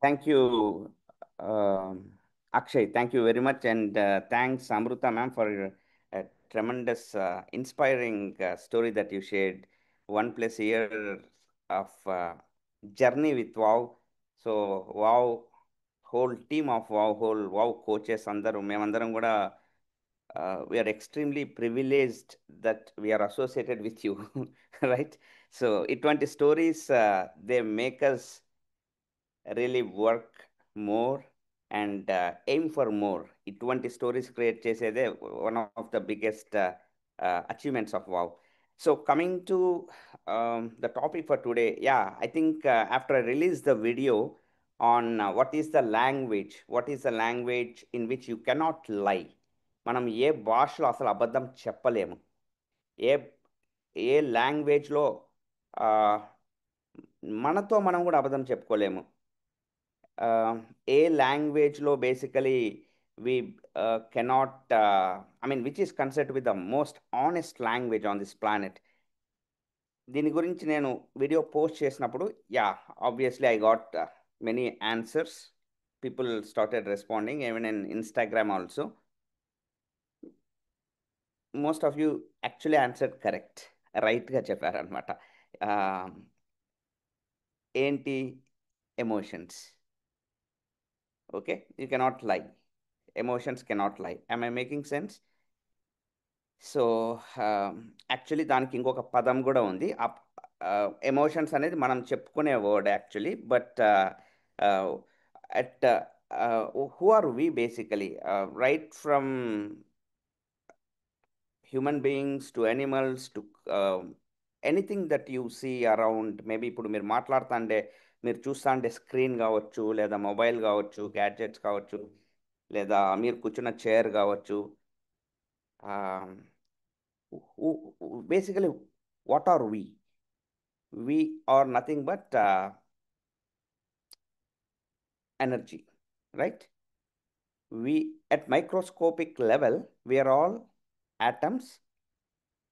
Thank you, Akshay. Thank you very much, and thanks, Amruta ma'am, for a tremendous, inspiring story that you shared. 1+ year of journey with WoW. So WoW whole team of WoW, whole WoW coaches అందరూ మేమందరం కూడా we are extremely privileged that we are associated with you, right? So ఇటువంటి stories they make us really work more and aim for more. ఇటువంటి stories create చేసేదే one of the biggest achievements of wow. So coming to the topic for today, yeah I think after I release the video on what is the language in which you cannot లై. మనం ఏ భాషలో అసలు అబద్ధం చెప్పలేము. ఏ ఏ లాంగ్వేజ్లో మనతో మనం కూడా అబద్ధం చెప్పుకోలేము. ఏ లాంగ్వేజ్లో basically we cannot, I mean, which is considered with the most honest language on this planet. దీని గురించి నేను వీడియో పోస్ట్ చేసినప్పుడు, yeah obviously I got many answers. People started responding even in Instagram also. Most of you actually answered correct, రైట్గా చెప్పారనమాట. ఏంటి emotions? Okay, you cannot lie. Emotions cannot lie. I making sense? So actually దానికి ఇంకొక పదం కూడా ఉంది. Emotions అనేది మనం చెప్పుకునే word actually, but at who are we basically, right from human beings to animals to anything that you see around. Maybe ఇప్పుడు మీరు మాట్లాడుతుంటే, మీరు చూస్తుంటే స్క్రీన్ కావచ్చు, లేదా మొబైల్ కావచ్చు, గ్యాడ్జెట్స్ కావచ్చు, లేదా మీరు కూర్చున్న చైర్ కావచ్చు. Basically, what are we? We are nothing but energy, right? We, at microscopic level, we are all atoms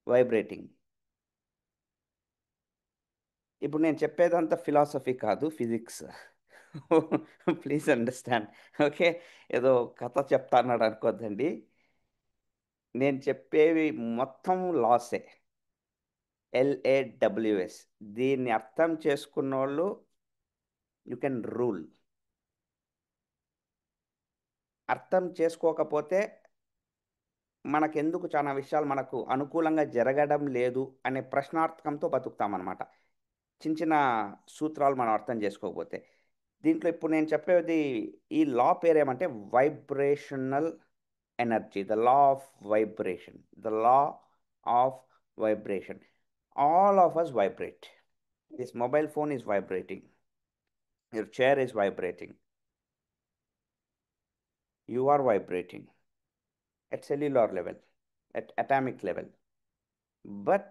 vibrating. ఇప్పుడు నేను చెప్పేదంతా ఫిలాసఫీ కాదు, ఫిజిక్స్. Please understand. ఓకే, ఏదో కథ చెప్తాన్నాడు అనుకోద్దండి. నేను చెప్పేవి మొత్తం లాసే. LAWS. దీన్ని అర్థం చేసుకున్న వాళ్ళు యూ కెన్ రూల్. అర్థం చేసుకోకపోతే మనకెందుకు చాలా విషయాలు మనకు అనుకూలంగా జరగడం లేదు అనే ప్రశ్నార్థకంతో బతుకుతామన్నమాట, చిన్న చిన్న సూత్రాలు మనం అర్థం చేసుకోకపోతే. దీంట్లో ఇప్పుడు నేను చెప్పేది, ఈ లా పేరేమంటే vibrational energy, the law of vibration. The law of vibration. All of us vibrate. This mobile phone is vibrating, your chair is vibrating, you are vibrating at cellular level, at atomic level. But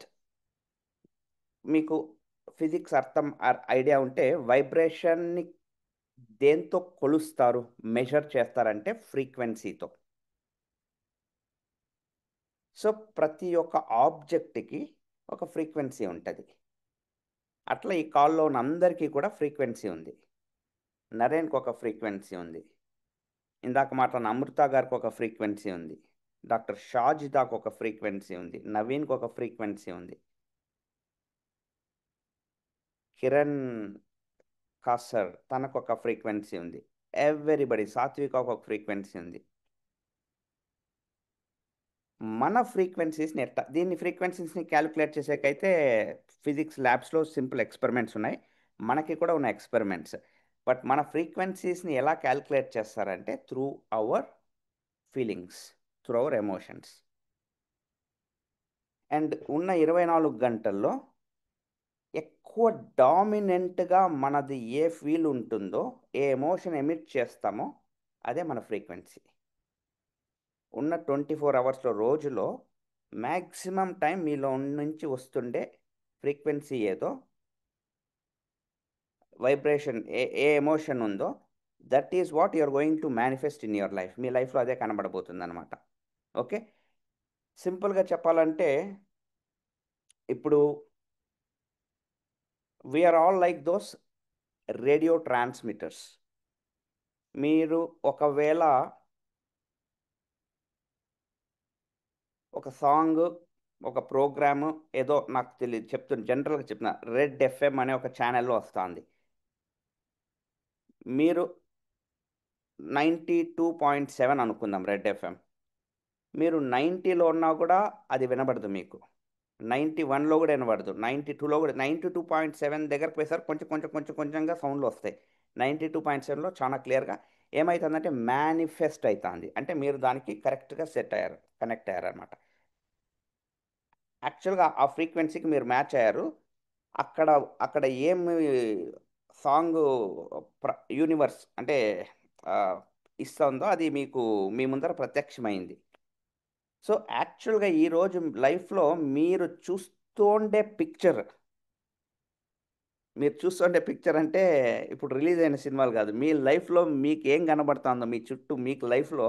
మీకు physics అర్థం idea ఉంటే, వైబ్రేషన్ని దేంతో కొలుస్తారు, measure చేస్తారంటే ఫ్రీక్వెన్సీతో. So ప్రతి ఒక్క ఆబ్జెక్ట్కి ఒక frequency ఉంటుంది. అట్లా ఈ కాల్లో ఉన్న అందరికీ కూడా ఫ్రీక్వెన్సీ ఉంది. నరేన్కి ఒక ఫ్రీక్వెన్సీ ఉంది, ఇందాక మాట్లాడిన అమృత గారికి ఒక ఫ్రీక్వెన్సీ ఉంది, డాక్టర్ షాజిదాకు ఒక ఫ్రీక్వెన్సీ ఉంది, నవీన్కి ఒక ఫ్రీక్వెన్సీ ఉంది, కిరణ్ కాసర్ తనకు ఒక ఫ్రీక్వెన్సీ ఉంది, ఎవ్రీబడి, సాత్విక ఒక ఫ్రీక్వెన్సీ ఉంది. మన ఫ్రీక్వెన్సీస్ని దీన్ని ఫ్రీక్వెన్సీస్ని క్యాలిక్యులేట్ చేసేకైతే ఫిజిక్స్ ల్యాబ్స్లో సింపుల్ ఎక్స్పెరిమెంట్స్ ఉన్నాయి, మనకి కూడా ఉన్న ఎక్స్పెరిమెంట్స్. బట్ మన ఫ్రీక్వెన్సీస్ని ఎలా క్యాలిక్యులేట్ చేస్తారంటే through our feelings, through our emotions. And ఉన్న 24 గంటల్లో ఎక్కువ డామినెంట్గా మనది ఏ ఫీల్ ఉంటుందో, ఏ ఎమోషన్ ఎమిట్ చేస్తామో, అదే మన ఫ్రీక్వెన్సీ. ఉన్న 24 అవర్స్లో, రోజులో మ్యాక్సిమం టైం మీలో నుంచి వస్తుండే ఫ్రీక్వెన్సీ ఏదో, వైబ్రేషన్ ఏ ఎమోషన్ ఉందో, that is what you are going to manifest in your life. మీ లైఫ్లో అదే కనబడబోతుంది అనమాట. ఓకే, సింపుల్గా చెప్పాలంటే, ఇప్పుడు we're all like those radio transmitters. మీరు ఒకవేళ ఒక సాంగ్, ఒక ప్రోగ్రాము ఏదో నాకు తెలీదు చెప్తున్నా, జనరల్‌గా చెప్తున్నా. రెడ్ ఎఫ్ఎం అనే ఒక ఛానెల్‌లో వస్తాంది. మీరు 92.7 అనుకుందాం రెడ్ ఎఫ్ఎం. మీరు 90లో ఉన్నా కూడా అది వినబడదు మీకు. 91లో కూడా వినబడదు. 92లో కూడా 92.7 దగ్గరకు పోయేసరికి కొంచెం కొంచెం కొంచెం కొంచెంగా సౌండ్‌లు వస్తాయి. 92.7లో చాలా క్లియర్‌గా ఏమైతుందంటే మేనిఫెస్ట్ అయితాంది. అంటే మీరు దానికి కరెక్ట్‌గా సెట్ అయ్యారు. కనెక్ట్ అయ్యారనమాట. యాక్చువల్‌గా ఆ ఫ్రీక్వెన్సీకి మీరు మ్యాచ్ అయ్యారు. అక్కడ అక్కడ ఏమి సాంగు యూనివర్స్ అంటే ఆహ్, ఇస్తుందో అది మీకు మీ ముందర ప్రత్యక్షమైంది. సో, యాక్చువల్‌గా ఈరోజు లైఫ్‌లో మీరు చూస్తుండే పిక్చర్ అంటే ఇప్పుడు రిలీజ్ అయిన సినిమాలు కాదు. మీ లైఫ్‌లో మీకేం కనబడుతాందో మీ చుట్టూ మీకు లైఫ్‌లో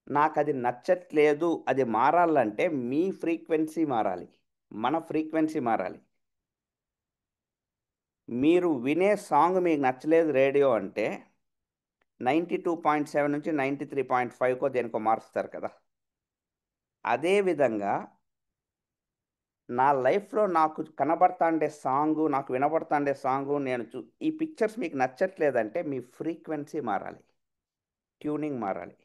నాకది నచ్చట్లేదు, అది మారాలంటే మీ ఫ్రీక్వెన్సీ మారాలి. మన ఫ్రీక్వెన్సీ మారాలి. మీరు వినే సాంగ్ మీకు నచ్చలేదు రేడియో అంటే 92.7 నుంచి 93.5కో దేనికో మారుస్తారు కదా! అదే విధంగా నా లైఫ్‌లో నాకు కనబడతాండే సాంగు, నాకు వినబడతాండే సాంగు ఈ పిక్చర్స్ మీకు నచ్చట్లేదంటే మీ ఫ్రీక్వెన్సీ మారాలి. ట్యూనింగ్ మారాలి.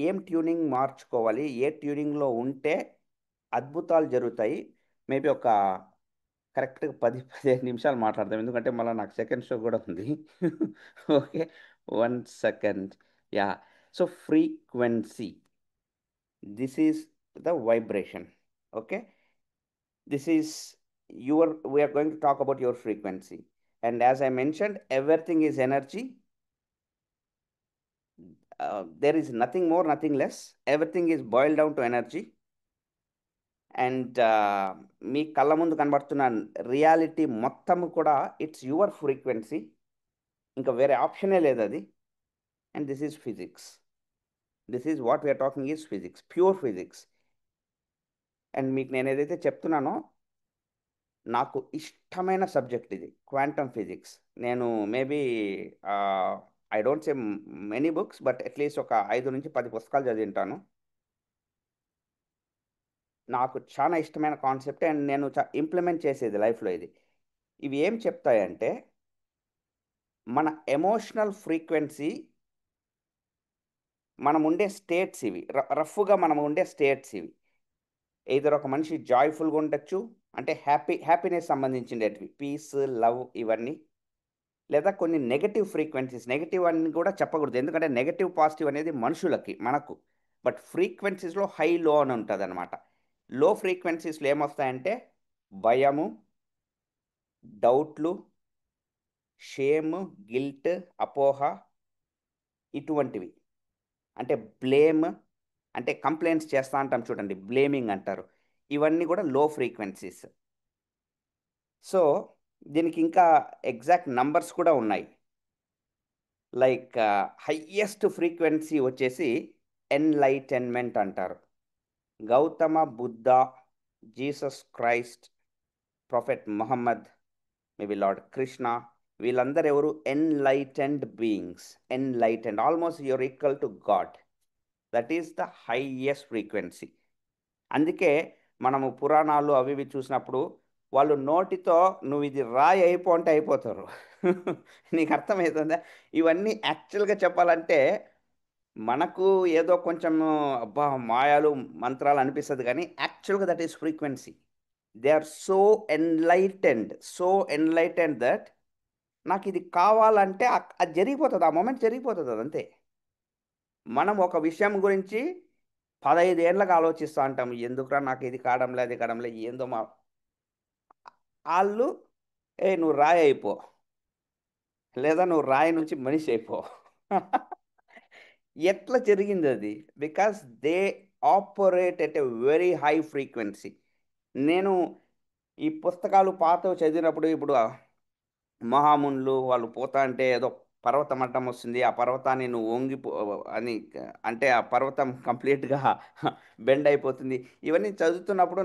ఏం ట్యూనింగ్ మార్చుకోవాలి? ఏ ట్యూనింగ్‌లో ఉంటే అద్భుతాలు జరుగుతాయి. మేబీ ఒక కరెక్ట్‌గా 10, 15 నిమిషాలు మాట్లాడదాం. ఎందుకంటే మళ్ళా నాకు సెకండ్ షో గూడా ఉంది. Okay. 1 second. Yeah! So, frequency. This is the vibration. Okay. This is we are going to talk about your frequency. And as I mentioned, everything is energy. There is nothing more, nothing less. Everything is boiled down to energy. And మీ కళ్ళ ముందు కనబడుతున్న reality మొత్తం కూడా it's your frequency. ఇంకా వేరే ఆప్షనే లేదు అది. And this is physics. This is what we are talking is physics, pure physics. And మీకు నేను ఏదైతే చెప్తున్నానో నాకు ఇష్టమైన సబ్జెక్ట్ ఇది క్వాంటమ్ ఫిజిక్స్. నేను maybe I don't say many books, but at least ఒక 5 నుంచి 10 పుస్తకాలు చదివింటాను. నాకు చాలా ఇష్టమైన కాన్సెప్ట్ అండ్ నేను ఇంప్లిమెంట్ చేసేది లైఫ్లో ఇది. ఇవి ఏం చెప్తాయంటే మన ఎమోషనల్ ఫ్రీక్వెన్సీ, మనం ఉండే స్టేట్స్ ఇవి. రఫ్గా మనం ఉండే స్టేట్స్ ఇవి. ఎయిదర్ ఒక మనిషి జాయ్ఫుల్గా ఉండొచ్చు, అంటే హ్యాపీనెస్ సంబంధించినవి, పీస్, లవ్ ఇవన్నీ. లేదా కొన్ని నెగెటివ్ ఫ్రీక్వెన్సీస్, నెగెటివ్ అని కూడా చెప్పకూడదు. ఎందుకంటే నెగెటివ్ పాజిటివ్ అనేది మనుషులకి, మనకు. బట్ ఫ్రీక్వెన్సీస్లో హై లో అని ఉంటుంది అనమాట. లో ఫ్రీక్వెన్సీస్లో ఏమొస్తాయంటే భయము, డౌట్లు, షేమ్, గిల్ట్, అపోహ, ఇటువంటివి. అంటే బ్లేమ్, అంటే కంప్లైంట్స్ చేస్తా అంటాం చూడండి, బ్లేమింగ్ అంటారు. ఇవన్నీ కూడా లో ఫ్రీక్వెన్సీస్. సో, దీనికి ఇంకా ఎగ్జాక్ట్ నంబర్స్ కూడా ఉన్నాయి. లైక్ హయ్యెస్ట్ ఫ్రీక్వెన్సీ వచ్చేసి ఎన్‌లైటెన్‌మెంట్ అంటారు. Gautama Buddha, Jesus Christ, prophet Muhammad, maybe lord Krishna, వీళ్ళందరూ ఎవరు? Enlightened beings. Enlightened, almost you're equal to god. That is the highest frequency. అందుకే మనము పురాణాలు అవి ఇవి చూసినప్పుడు వాళ్ళు నోటితో నువ్వు ఇది రాయి అయిపో అంటే అయిపోతారు. నీకు అర్థమవుతుందా? ఇవన్నీ యాక్చువల్‌గా చెప్పాలంటే మనకు ఏదో కొంచెం అబ్బా! మాయాలు, మంత్రాలు అనిపిస్తది గానీ, యాక్చువల్‌గా that is frequency. They are so enlightened that నాకిది కావాలంటే అది జరిగిపోతది. ఆ మొమెంట్ జరిగిపోతది అదంతే. మనం ఒక విషయం గురించి 15 ఏళ్ళకి ఆలోచిస్తా ఉంటాం. ఎందుకురా నాకు ఇది కావడంలే, అది కావడంలే ఏందో ఆళ్ళు "ఏయ్! నువ్వు రాయి అయిపో. లేదా నువ్వు రాయి నుంచి మనిషి అయిపో." ఎట్లా జరిగిందది? Because they operate at a very high frequency. నేను ఈ పుస్తకాలు పాతవి చదివినప్పుడు ఇప్పుడు మహామునులు వాళ్ళు పోతా అంటే ఏదో పర్వతం అడ్డం వస్తుంది. ఆ పర్వతాన్ని నువ్వు అని అంటే ఆ పర్వతం కంప్లీట్‌గా బెండ్ అయిపోతుంది. ఇవన్నీ చదువుతున్నప్పుడు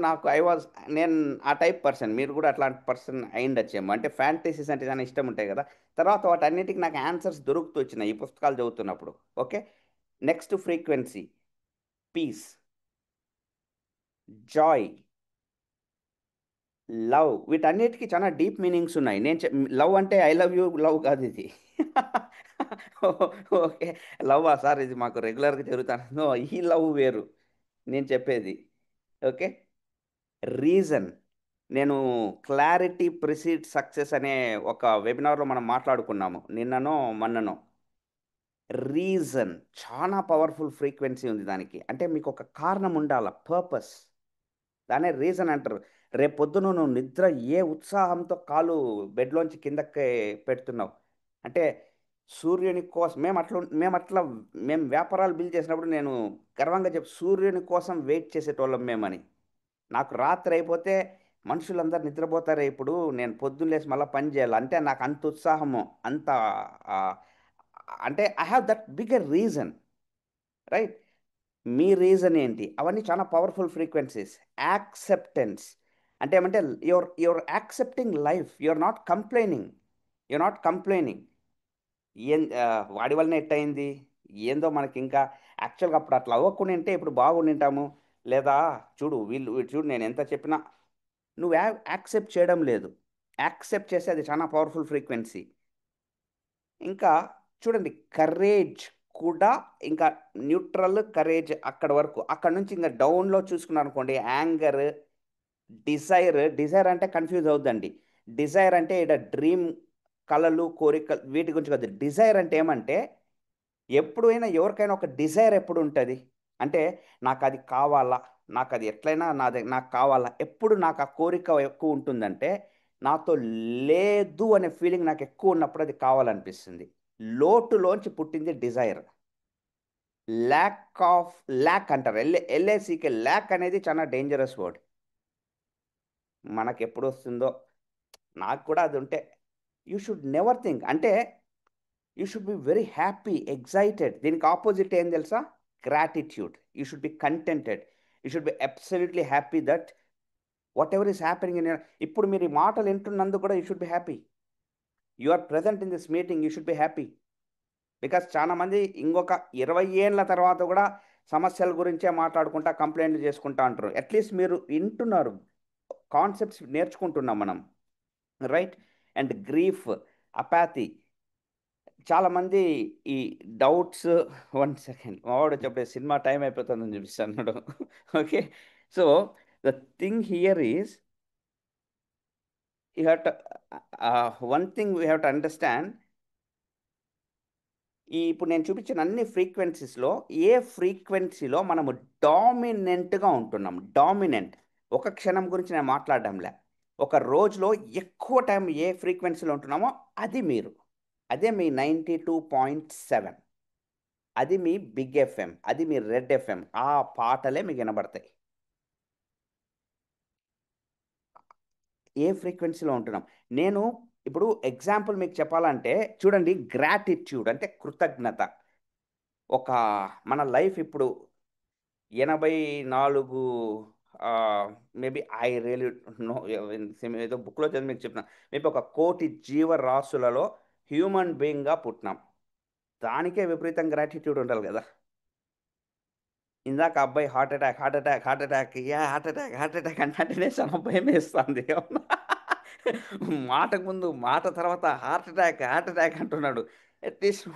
నేను ఆ టైప్ పర్సన్. మీరు కూడా అట్లాంటి పర్సన్ అయ్యుండొచ్చేమో. అంటే ఫ్యాంటసీస్ అంటే చాలా ఇష్టం ఉంటాయి కదా! తర్వాత వాటన్నిటికి నాకు ఆన్సర్స్ దొరుకుతూ వచ్చినాయి ఈ పుస్తకాలు చదువుతున్నప్పుడు. Okay. Next frequency, peace, joy, love, వీటన్నిటికి చాలా డీప్ మీనింగ్స్ ఉన్నాయి. లవ్ అంటే ఐ లవ్ యూ లవ్ కాదు ఇది. ఓకే. లవ్వా సార్, ఇది మాకు రెగ్యులర్‌గా జరుగుతాను. నో, ఈ లవ్ వేరు నేను చెప్పేది. ఓకే. రీజన్, నేను క్లారిటీ ప్రిసీడ్స్ సక్సెస్ అనే ఒక వెబినార్‌లో మనం మాట్లాడుకున్నాము. నిన్ననో, మొన్ననో. రీజన్ చాలా పవర్‌ఫుల్ ఫ్రీక్వెన్సీ ఉంది దానికి. అంటే మీకొక కారణం ఉండాల. పర్పస్. దాన్నే రీజన్ అంటారు. రేపొద్దున నువ్వు నిద్ర ఏ ఉత్సాహంతో కాలు బెడ్‌లోంచి కిందకి పెడుతున్నావు. అంటే సూర్యుని కోసం మేము వ్యాపారాలు బిల్డ్ చేసినప్పుడు నేను గర్వంగా సూర్యుని కోసం వెయిట్ చేసేటోళ్ళం మేమని. నాకు రాత్రి అయిపోతే మనుషులందరూ నిద్రపోతారే ఇప్పుడు, నేను పొద్దున్న లేసి మళ్ళా పని చేయాలి. అంటే నాకు అంత ఉత్సాహము, అంత ఆహ్, అంటే I have that bigger reason. Right? మీ రీజన్ ఏంటి? అవన్నీ చాలా పవర్‌ఫుల్ ఫ్రీక్వెన్సీస్. యాక్సెప్టెన్స్ అంటే ఏమంటే you're accepting life. You're not complaining. వాడి వల్లనే ఇట్టయింది. ఏందో మనకింకా యాక్చువల్‌గా అప్పుడు అట్లా అవ్వకుండింటే ఇప్పుడు బాగుండింటాము. లేదా వీడు చూడు నేనెంత చెప్పినా నువ్వు యాక్సెప్ట్ చేయడం లేదు. యాక్సెప్ట్ చేస్తే అది చాలా పవర్‌ఫుల్ ఫ్రీక్వెన్సీ. ఇంకా చూడండి, కరేజ్ కూడా ఇంకా న్యూట్రల్, కరేజ్ అక్కడి వరకు. అక్కడి నుంచి ఇంక డౌన్‌లో చూసుకున్నారనుకోండి, యాంగర్, డిజైర్ అంటే కన్‌ఫ్యూజ్ అవుద్దండి. డిజైర్ అంటే ఈడ డ్రీమ్, కలలు, కోరికలు వీటి గురించి కాదు. డిజైర్ అంటే ఏమంటే, ఎప్పుడైనా ఎవరికైనా ఒక డిజైర్ ఎప్పుడుంటది? అంటే నాకది కావాలా, నాకది ఎట్లైనా నాకు కావాలా, ఎప్పుడు నాకు ఆ కోరిక ఎక్కువుంటుందంటే, నాతో లేదు అనే ఫీలింగ్ నాకెక్కువున్నప్పుడు అది కావాలనిపిస్తుంది. లోటులోంచి పుట్టింది డిజైర్. ల్యాక్ ఆఫ్ ల్యాక్ అంటారు. ఎల్ఏసీకే ల్యాక్ అనేది చాలా డేంజరస్ వర్డ్. మనకెప్పుడొస్తుందో, నాకు కూడా అదుంటే యూ షుడ్ నెవర్ థింక్. అంటే you should be very happy, excited. దీనికి ఆపోజిట్ ఏం తెలుసా? Gratitude. You should be contented. You should be absolutely happy that whatever is happening in your ఇప్పుడు మీరు ఈ మాటలు వింటున్నందుకు కూడా you should be happy. You are present in this meeting, you should be happy. Because చాలా మంది ఇంకొక 20 ఏండ్ల తర్వాత కూడా సమస్యల గురించే మాట్లాడుకుంటా, కంప్లెయింట్లు చేసుకుంటా అంటారు. అట్లీస్ట్ మీరు వింటున్నారు. కాన్సెప్ట్స్ నేర్చుకుంటున్నాం మనం. రైట్? అండ్ గ్రీఫ్, అపాథీ, చాలామంది ఈ డౌట్స్. 1 సెకండ్, మా వాడు వచ్చేప్పుడే సినిమా టైం అయిపోతుందని చూపిస్తున్నాడు. Okay. So, the thing here is you have to one thing we have to understand. ఇప్పుడు నేను చూపించిన అన్ని ఫ్రీక్వెన్సీస్‌లో ఏ ఫ్రీక్వెన్సీలో మనము డామినెంట్‌గా ఉంటున్నాం. డామినెంట్. ఒక క్షణం గురించి నేను మాట్లాడడంలే. ఒక రోజులో ఎక్కువ టైం ఏ ఫ్రీక్వెన్సీలో ఉంటున్నామో అది మీరు. అదే మీ 92.7. అది మీ బిగ్ ఎఫ్ఎం. అది మీ రెడ్ ఎఫ్ఎం. ఆ పాటలే మీకు వినబడతాయి. ఏ ఫ్రీక్వెన్సీలో ఉంటున్నాం. నేను ఇప్పుడు ఎగ్జాంపుల్ మీకు చెప్పాలంటే చూడండి, గ్రాటిట్యూడ్ అంటే కృతజ్ఞత. ఒక మన లైఫ్ ఇప్పుడు 84 మేబీ ఐ రియల్లీ నో, ఏదో బుక్‌లో చదివి మీకు చెప్తున్నా. మేబీ 1,00,00,000 జీవరాశులలో హ్యూమన్ బీయింగ్‌గా పుట్టినాం. దానికే విపరీతం గ్రాటిట్యూడ్ ఉండాలి గదా! ఇందాక ఆ అబ్బాయి heart attack, heart attack, heart attack, yeah! Heart attack, heart attack అంటంటేనే చాలా భయమేస్తాంది. మాటకు ముందు, మాట తర్వాత హార్ట్ అటాక్, హార్ట్ అటాక్ అంటున్నాడు. అట్‌లీస్ట్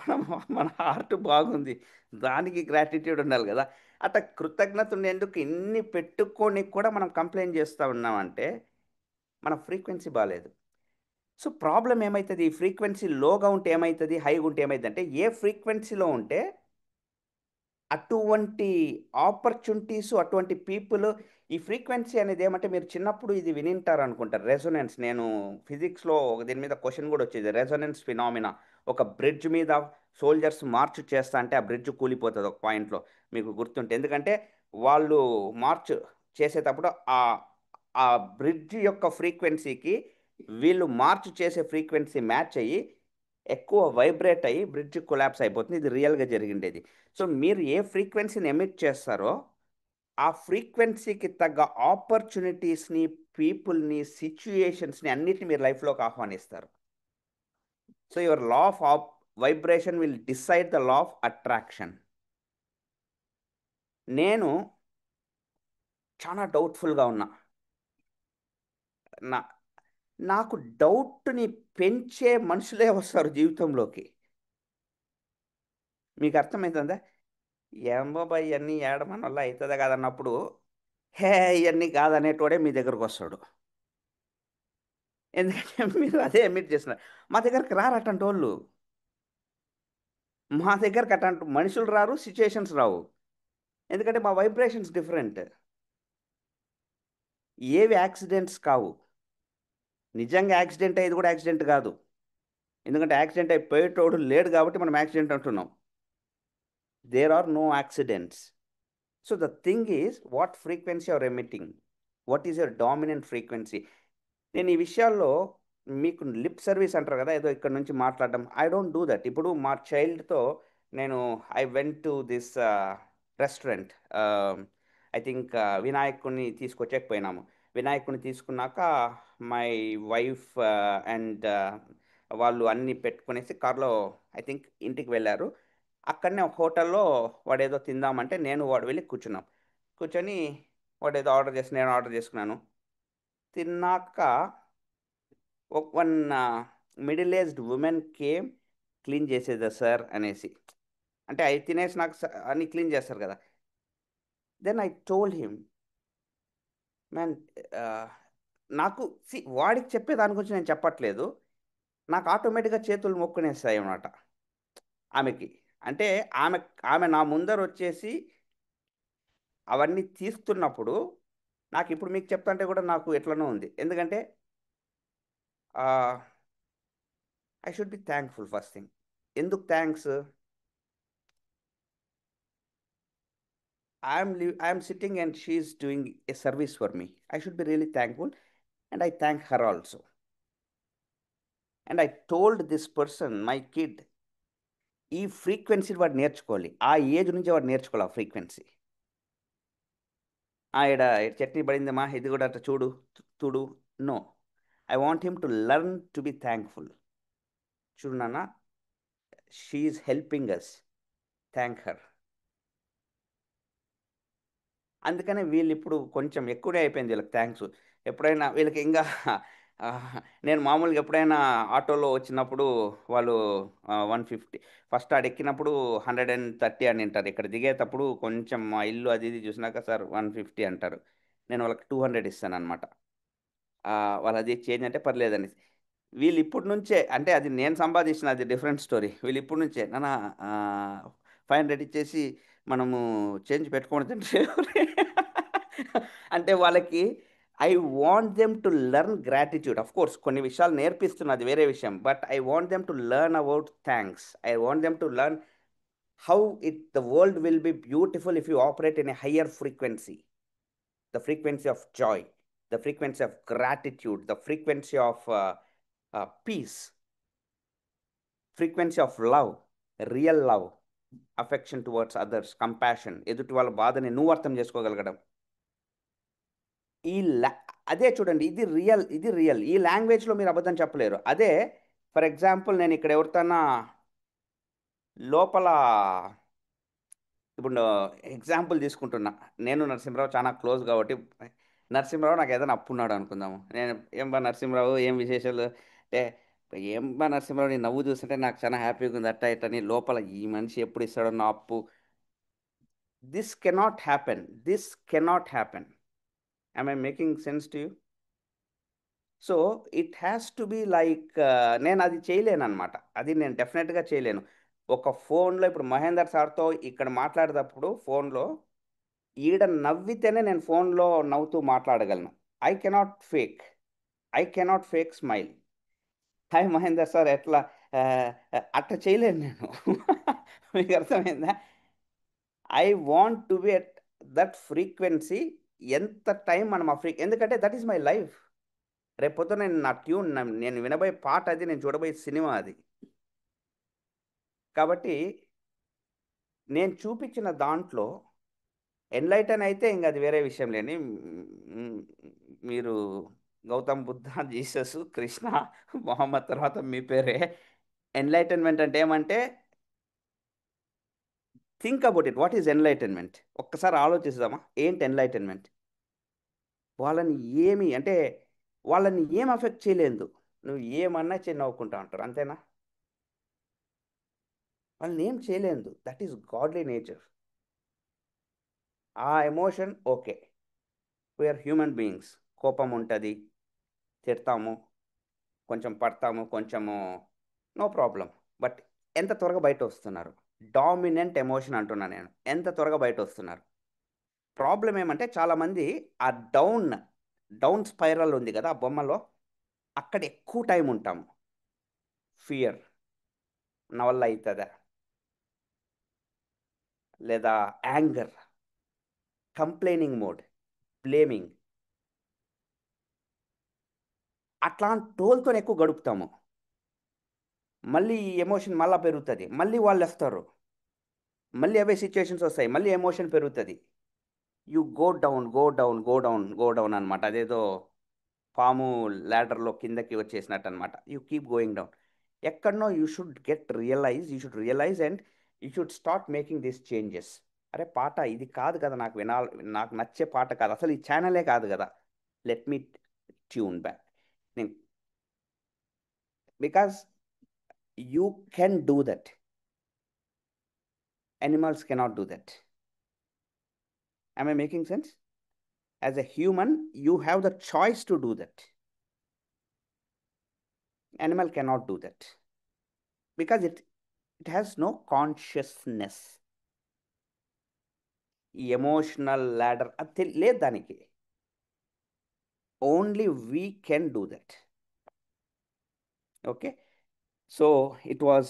మన హార్ట్ బాగుంది. దానికి గ్రాటిట్యూడ్ ఉండాలి గదా! అట్లా కృతజ్ఞత ఉండేందుకు ఇన్ని పెట్టుకొని కూడా మనం కంప్లెయింట్ చేస్తా ఉన్నామంటే, మన ఫ్రీక్వెన్సీ బాలేదు. సో, ప్రాబ్లమ్ ఏమైతది? ఈ ఫ్రీక్వెన్సీ లోగా ఉంటే ఏమైతది? హైగా ఉంటే ఏమైద్దంటే, ఏ ఫ్రీక్వెన్సీలో ఉంటే అటువంటి ఆపర్చునిటీస్, అటువంటి పీపుల్, ఈ ఫ్రీక్వెన్సీ అనేది ఏమంటే మీరు చిన్నప్పుడు ఇది వినింటారనుకుంటా. రెసొనెన్స్, నేను ఫిజిక్స్‌లో దీని మీద క్వెషన్ గూడా వచ్చేది. Resonance phenomena. ఒక బ్రిడ్జ్ మీద సోల్జర్స్ మార్చ్ చేస్తా అంటే ఆ బ్రిడ్జ్ కూలిపోతది ఒక పాయింట్‌లో. మీకు గుర్తుంటే. ఎందుకంటే వాళ్ళు మార్చ్ చేసేటప్పుడు ఆహ్, ఆ బ్రిడ్జ్ యొక్క ఫ్రీక్వెన్సీకి వీళ్ళు మార్చ్ చేసే ఫ్రీక్వెన్సీ మ్యాచ్ అయ్యి ఎక్కువ వైబ్రేట్ అయ్యి బ్రిడ్జ్ కొలాప్స్ అయిపోతుంది. ఇది రియల్గా జరిగిండేది. సో మీరు ఏ ఫ్రీక్వెన్సీని ఎమిట్ చేస్తారో ఆ ఫ్రీక్వెన్సీకి తగ్గ ఆపర్చునిటీస్ని, పీపుల్ని, సిచ్యుయేషన్స్ని అన్నిటిని మీరు లైఫ్లోకి ఆహ్వానిస్తారు. So your law of vibration will decide the law of attraction. నేను చాలా డౌట్ఫుల్గా ఉన్నా. నా నాకు డౌట్ని పెంచే మనుషులే వస్తారు జీవితంలోకి. మీకు అర్థమవుతుందా? ఏం బాబాయ్ ఇవన్నీ ఏడ మన వల్ల అవుతుందా కాదన్నప్పుడు, హే ఇవన్నీ కాదనేటోడే మీ దగ్గరకు వస్తాడు. ఎందుకంటే మీరు అదే ఎమిట్ చేస్తున్నారు. మా దగ్గరకు రారు అట్లాంటి వాళ్ళు. మా దగ్గరకు అట్లాంటి మనుషులు రారు, సిచ్యుయేషన్స్ రావు. ఎందుకంటే మా వైబ్రేషన్స్ డిఫరెంట్. ఏవి యాక్సిడెంట్స్ కావు. నిజంగా యాక్సిడెంట్ అయ్యేది కూడా యాక్సిడెంట్ కాదు. ఎందుకంటే యాక్సిడెంట్ అయిపోయేటోడు లేడు కాబట్టి మనం యాక్సిడెంట్ అంటున్నాం. There are no accidents. So the thing is what frequency are emitting, what is your dominant frequency. నేను ఈ విషయాల్లో మీకు లిప్ సర్వీస్ అంటారు కదా, ఏదో ఇక్కడ నుంచి మాట్లాడడం, ఐ డోంట్ డూ దట్. ఇప్పుడు మా చైల్డ్తో నేను I went to this restaurant. I think వినాయకుడిని తీసుకొచ్చేకపోయినాము. వినాయకుడిని తీసుకున్నాక మై వైఫ్ అండ్ వాళ్ళు అన్నీ పెట్టుకునేసి కార్లో ఐ థింక్ ఇంటికి వెళ్ళారు. అక్కడనే ఒక హోటల్లో వాడు ఏదో తిందామంటే నేను వాడు వెళ్ళి కూర్చున్నాం. కూర్చొని వాడు ఏదో ఆర్డర్ చేసి నేను ఆర్డర్ చేసుకున్నాను. తిన్నాక one middle aged woman came, clean చేసేదా సార్ అనేసి. అంటే అవి తినేసి నాకు అన్ని క్లీన్ చేస్తారు కదా. Then I told him, man, నాకు వాడికి చెప్పే దాని గురించి నేను చెప్పట్లేదు. నాకు ఆటోమేటిక్గా చేతులు మొక్కునేస్తాయి అన్నమాట ఆమెకి. అంటే ఆమె ఆమె నా ముందర వచ్చేసి అవన్నీ తీస్తున్నప్పుడు నాకు ఇప్పుడు మీకు చెప్తుంటే కూడా నాకు ఎట్లనో ఉంది. ఎందుకంటే I should be thankful first thing. ఎందుకు thanks? I'm sitting and she's doing a service for me. I should be really thankful, and I thank her also. And I told this person, my kid, ఈ frequency వాడు నేర్చుకోవాలి. ఆ age నుంచి వాడు నేర్చుకోవాలి ఆ frequency. ఈడ చట్నీ పడిందమ్మా, ఇది కూడా అట్లా చూడు, తుడు. No, I want him to learn to be thankful. చూడు నాన్న, she's helping us, thank her. అందుకనే వీళ్ళు ఇప్పుడు కొంచెం ఎక్కువనే అయిపోయింది వీళ్ళకి థ్యాంక్స్. ఎప్పుడైనా వీళ్ళకి ఇంకా ఆ, నేను మామూలుగా ఎప్పుడైనా ఆటోలో వచ్చినప్పుడు వాళ్ళు 150 ఫస్ట్ ఆడ ఎక్కినప్పుడు 130 అని అంటారు. ఇక్కడ దిగేటప్పుడు కొంచెం మా ఇల్లు అది ఇది చూసినాక సార్ 150 అంటారు. నేను వాళ్ళకి 200 ఇస్తాను అనమాట. వాళ్ళు అది చేంజ్ అంటే పర్లేదని. వీళ్ళు ఇప్పటి నుంచే, అంటే అది నేను సంపాదించిన, అది డిఫరెంట్ స్టోరీ. వీళ్ళు ఇప్పటి నుంచే నాన్న 500 ఇచ్చేసి మనము చేంజ్ పెట్టుకోండి అంటే వాళ్ళకి I want them to learn gratitude. Of course కొన్ని విషయాలు నేర్పిస్తున్నది వేరే విషయం, but I want them to learn about thanks. I want them to learn how the world will be beautiful if you operate in a higher frequency. The frequency of joy, the frequency of gratitude, the frequency of peace, frequency of love, real love, affection towards others, compassion, ఎదుటి వాళ్ళ బాధని నువ్వు అర్థం చేసుకోగలగడం. ఈ అదే చూడండి, ఇది real, ఇది రియల్. ఈ లాంగ్వేజ్లో మీరు అబద్ధం చెప్పలేరు. అదే ఫర్ ఎగ్జాంపుల్ నేను ఇక్కడ ఎవరితోనా లోపల, ఇప్పుడు ఎగ్జాంపుల్ తీసుకుంటున్నా, నేను నరసింహరావు చాలా క్లోజ్ కాబట్టి, నరసింహరావు నాకు ఏదైనా అప్పున్నాడు అనుకుందాము. నేను ఏం బా నరసింహరావు, ఏం విశేషాలు అంటే, ఏం బా నరసింహరావు నీ నవ్వు చూస్తుంటే నాకు చాలా హ్యాపీగా ఉంది అట్ట ఇట్టని, లోపల ఈ మనిషి ఎప్పుడు ఇస్తాడో నా అప్పు. This cannot happen, this cannot happen. I making sense to you? So it has to be like, నేను అది చేయలేను అనమాట. అది నేను డెఫినెట్గా చేయలేను. ఒక ఫోన్లో ఇప్పుడు మహేందర్ సార్తో ఇక్కడ మాట్లాడేటప్పుడు ఫోన్లో ఈడ నవ్వితేనే నేను ఫోన్లో నవ్వుతూ మాట్లాడగలను. I cannot fake, I cannot fake smile. Hi Mahender sir ఎట్లా, అట్లా చేయలేను నేను. మీకు అర్థమైందా? I want to be at that frequency. ఎంత టైం మనం ఆ ఎందుకంటే దట్ ఈస్ మై లైఫ్. రేపు పొద్దున నేను నా ట్యూన్, నేను వినబోయే పాట అది, నేను చూడబోయే సినిమా అది. కాబట్టి నేను చూపించిన దాంట్లో ఎన్లైటన్ అయితే ఇంక అది వేరే విషయం లేని మీరు గౌతమ్ బుద్ధ, జీసస్, కృష్ణ, మొహమ్మద్ తర్వాత మీ పేరే. ఎన్లైటన్మెంట్ అంటే ఏమంటే, think about it, what is enlightenment? ఒక్కసారి ఆలోచిస్తామా ఏంటి ఎన్లైటన్మెంట్? వాళ్ళని ఏమి అంటే వాళ్ళని ఏం అఫెక్ట్ చేయలేదు. నువ్వు ఏమన్నా చేయి నవ్వుకుంటా ఉంటారు, అంతేనా? వాళ్ళని ఏం చేయలేదు. That is godly nature. ఆ emotion okay, we're human beings. కోపం ఉంటుంది, తిడతాము, కొంచెం పడతాము, కొంచెము, నో ప్రాబ్లం. బట్ ఎంత త్వరగా బయట వస్తున్నారు? డామినెంట్ ఎమోషన్ అంటున్నా నేను. ఎంత త్వరగా బయట వస్తున్నారు? ప్రాబ్లం ఏమంటే చాలామంది ఆ డౌన్ డౌన్ స్పైరల్ ఉంది కదా ఆ బొమ్మలో, అక్కడ ఎక్కువ టైం ఉంటాము. ఫియర్, నా వల్ల అవుతుందా, లేదా యాంగర్, కంప్లైనింగ్ మోడ్, బ్లేమింగ్, అట్లాంటి టోల్తో ఎక్కువ గడుపుతాము. మళ్ళీ ఈ ఎమోషన్ మళ్ళీ పెరుగుతుంది, మళ్ళీ వాళ్ళు వస్తారు, మళ్ళీ అవే సిచ్యుయేషన్స్ వస్తాయి, మళ్ళీ ఎమోషన్ పెరుగుతుంది. You go down, go down, go down, go down అనమాట. అదేదో పాము ల్యాడర్లో కిందకి వచ్చేసినట్టు అనమాట. You keep going down. ఎక్కడనో you should realise and you should start making these changes. అరే పాట ఇది కాదు కదా, నాకు వినాలి, నాకు నచ్చే పాట కాదు, అసలు ఈ ఛానలే కాదు కదా, లెట్ మీ ట్యూన్ బ్యాక్. నేను because you can do that, animals cannot do that. Am I making sense? As a human, you have the choice to do that. Animal cannot do that because it has no consciousness. Emotional ladder లేదు దానికి. Only we can do that. Okay. So it was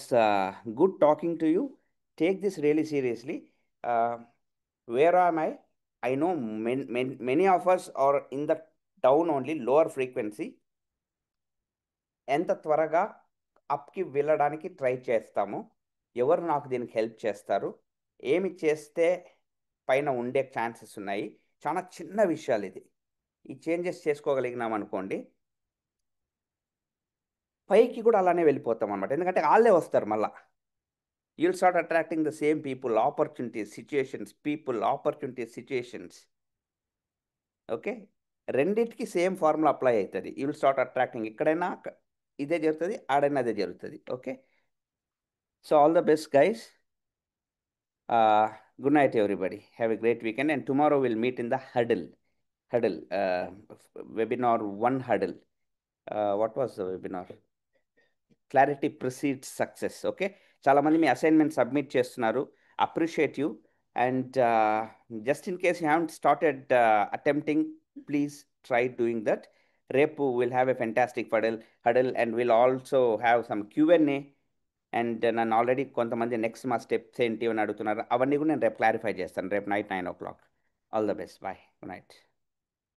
good talking to you. Take this really seriously. Where am I? I know many of us are in the down only, lower frequency. ఎంత త్వరగా అప్కి వెళ్ళడానికి try చేస్తాము? ఎవరు నాకు దీనికి help చేస్తారు? ఏమి చేస్తే పైన ఉండే ఛాన్సెస్ ఉన్నాయి? చాలా చిన్న విషయాలు ఇది. ఈ చేంజెస్ చేసుకోగలిగినాం అనుకోండి, పైకి కూడా అలానే వెళ్ళిపోతాం అనమాట. ఎందుకంటే వాళ్ళే వస్తారు మళ్ళా. You'll start attracting the same people, opportunities, situations, people, opportunities, situations. Okay, రెండిటికి సేమ్ ఫార్ములా అప్లై అవుతుంది. You will start attracting. ఇక్కడైనా ఇదే జరుగుతుంది, ఆడైనా అదే జరుగుతుంది. Okay, so all the best guys. Good night everybody, have a great weekend, and tomorrow we'll meet in the huddle webinar 1 huddle. What was the webinar? Clarity precedes success. Okay, చాలా మంది మీ assignment submit చేస్తున్నారు, appreciate you. And just in case you haven't started attempting, please try doing that. రేపు will have a fantastic huddle and will also have some Q&A. అండ్ నన్ను already కొంతమంది next మా steps ఏంటి అని అడుగుతున్నారు. అవన్నీ కూడా నేను రేపు క్లారిఫై చేస్తాను, రేపు night 9 o'clock. All the best, bye, good night.